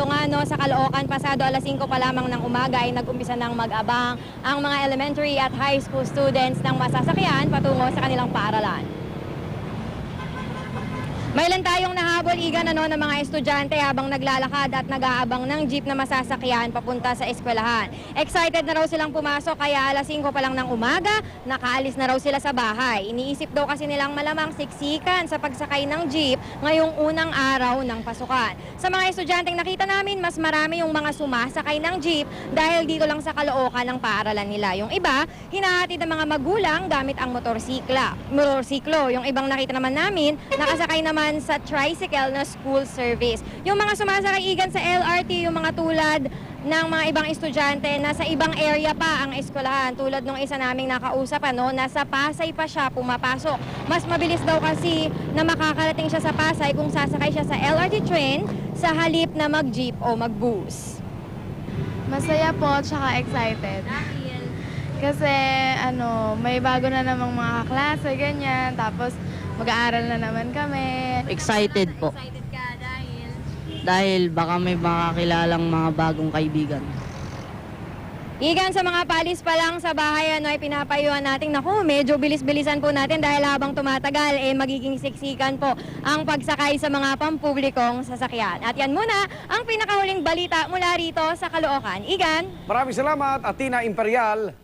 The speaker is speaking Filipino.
dito nga no, sa Caloocan, pasado alas 5 pa lamang ng umaga ay nag-umpisa ng mag-abang ang mga elementary at high school students ng masasakyan patungo sa kanilang paaralan. May ilan tayong nahabol igan ng mga estudyante habang naglalakad at nag-aabang ng jeep na masasakyan papunta sa eskwelahan. Excited na raw silang pumasok kaya alas 5 pa lang ng umaga, nakaalis na raw sila sa bahay. Iniisip daw kasi nilang malamang siksikan sa pagsakay ng jeep ngayong unang araw ng pasukan. Sa mga estudyanteng nakita namin, mas marami yung mga sumasakay ng jeep dahil dito lang sa Caloocan ang paaralan nila. Yung iba, hinahatid ng mga magulang gamit ang motorsiklo. Yung ibang nakita naman namin, nakasakay naman sa tricycle na school service. Yung mga sumasakay igan sa LRT, yung mga tulad ng mga ibang estudyante, nasa ibang area pa ang eskwelahan. Tulad nung isa naming nakausap, nasa Pasay pa siya pumapasok. Mas mabilis daw kasi na makakarating siya sa Pasay kung sasakay siya sa LRT train sa halip na mag-jeep o mag-bus. Masaya po, tsaka excited. Kasi may bago na namang mga kaklase, ganyan. Tapos mag-aaral na naman kami. Excited po. Excited ka dahil? Dahil baka may makakilalang mga bagong kaibigan. Igan, sa mga palis pa lang sa bahay, ay pinapayuhan natin. Naku, medyo bilis-bilisan po natin dahil habang tumatagal, magiging siksikan po ang pagsakay sa mga pampublikong sasakyan. At yan muna ang pinakahuling balita mula rito sa Caloocan. Igan? Maraming salamat, Atina Imperial.